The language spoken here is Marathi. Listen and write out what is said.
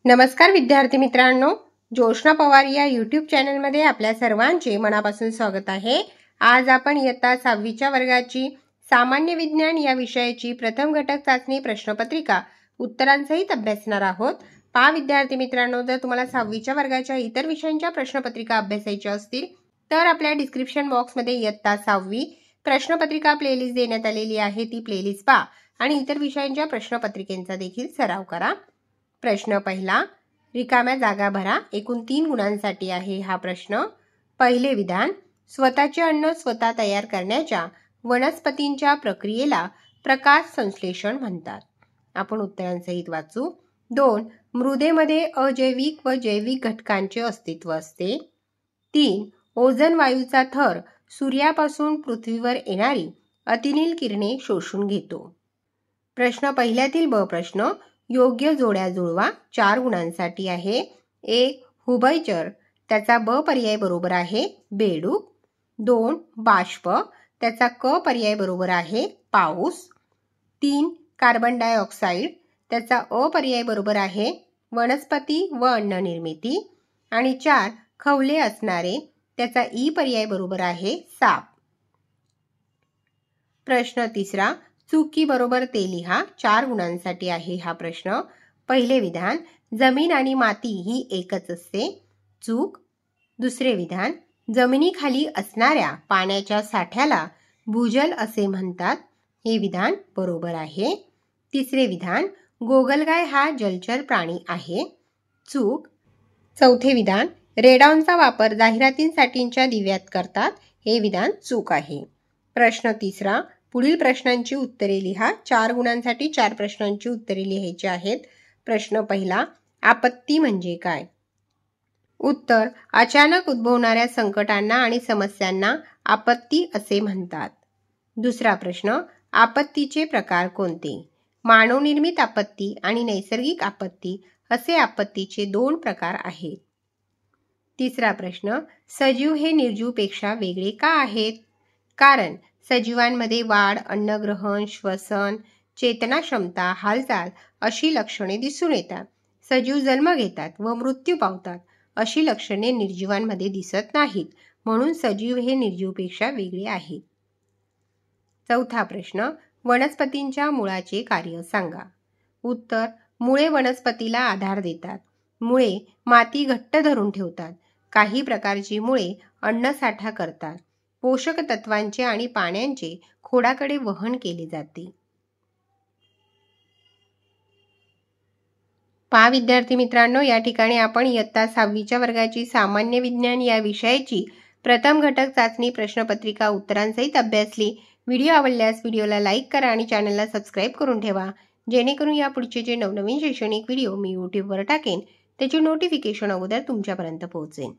नमस्कार विद्यार्थी मित्रांनो, जोशना पवार या यूट्यूब चॅनलमध्ये आपल्या सर्वांचे मनापासून स्वागत आहे। आज आपण इयत्ता 6वीच्या वर्गाची सामान्य विज्ञान या विषयाची प्रथम घटक चाचणी प्रश्नपत्रिका उत्तरांसहित अभ्यासणार आहोत। पहा विद्यार्थी मित्रांनो, जर तुम्हाला 6वीच्या वर्गाच्या इतर विषयांच्या प्रश्नपत्रिका अभ्यासायच्या असतील तर आपल्या डिस्क्रिप्शन बॉक्समध्ये इयत्ता 6वी प्रश्नपत्रिका प्लेलिस्ट देण्यात आलेली आहे। ती प्लेलिस्ट पहा आणि इतर विषयांच्या प्रश्नपत्रिकेचा देखील सराव करा। प्रश्न पहिला, रिकाम्या जागा भरा। एकूण 3 गुणांसाठी आहे हा प्रश्न। पहिले विधान, स्वतःचे अन्न स्वतः तयार करण्याच्या वनस्पतींच्या प्रक्रियेला प्रकाश संश्लेषण म्हणतात। आपण उत्तरांसहित वाचू। 2. मृदेमध्ये अजैविक व जैविक घटकांचे अस्तित्व असते। 3. ओझोन वायूचा थर सूर्यापासून पृथ्वीवर येणारी अतिनील किरणे शोषून घेतो। प्रश्न पहिल्यातील ब प्रश्न, योग्य जोड्या जुळवा। 4 गुणांसाठी आहे। 1. हुभयचर, त्याचा ब पर्याय बरोबर आहे बेडूक। 2. बाष्प, त्याचा क पर्याय बरोबर आहे पाऊस। 3. कार्बन डायऑक्साईड, त्याचा अ पर्याय बरोबर आहे वनस्पती व अन्न निर्मिती। आणि 4. खवले असणारे, त्याचा ई पर्याय बरोबर आहे साप। प्रश्न तिसरा, चूक बरोबर ते लिहा। 4 गुणांसाठी आहे हा प्रश्न। पहिले विधान, जमीन आणि माती ही एकच असते। चूक। दुसरे विधान, जमिनीखाली असणाऱ्या पाण्याच्या साठ्याला भूजल असे म्हणतात। हे विधान बरोबर आहे। तिसरे विधान, गोगलगाय हा जलचर प्राणी आहे। चूक। चौथे विधान, रेडॉनचा वापर जाहिरातींसाठीच्या दिव्यात करतात। हे विधान चूक आहे। प्रश्न तिसरा, पुढील प्रश्नांची उत्तरे लिहा। 4 गुणांसाठी 4 प्रश्नांची उत्तरे लिहायची आहेत। प्रश्न पहिला, आपत्ती म्हणजे काय? उत्तर, अचानक उद्भवणाऱ्या संकटांना आणि समस्यांना आपत्ती असे म्हणतात। दुसरा प्रश्न, आपत्तीचे प्रकार कोणते? मानवनिर्मित आपत्ती आणि नैसर्गिक आपत्ती असे आपत्तीचे 2 प्रकार आहेत। तिसरा प्रश्न, सजीव हे निर्जीवपेक्षा वेगळे का आहेत? कारण सजीवांमध्ये वाढ, अन्नग्रहण, श्वसन, चेतना क्षमता, हालचाल अशी लक्षणे दिसून येतात। सजीव जन्म घेतात व मृत्यू पावतात अशी लक्षणे निर्जीवांमध्ये दिसत नाहीत, म्हणून सजीव हे निर्जीवपेक्षा वेगळे आहेत। चौथा प्रश्न, वनस्पतींच्या मुळाचे कार्य सांगा। उत्तर, मुळे वनस्पतीला आधार देतात। मुळे माती घट्ट धरून ठेवतात। काही प्रकारची मुळे अन्नसाठा करतात। पोषक तत्वांचे आणि पाण्याचे खोडाकडे वहन केले जाते। पहा विद्यार्थी मित्रांनो, या ठिकाणी आपण इयत्ता 6वीच्या वर्गाची सामान्य विज्ञान या विषयाची प्रथम घटक चाचणी प्रश्नपत्रिका उत्तरांसहित अभ्यासली। व्हिडिओ आवडल्यास व्हिडिओला लाईक करा आणि चॅनलला सबस्क्राईब करून ठेवा, जेणेकरून या पुढचे जे नवनवीन शैक्षणिक व्हिडिओ मी यूट्यूबवर टाकेन त्याची नोटिफिकेशन अगोदर तुमच्यापर्यंत पोहोचेल।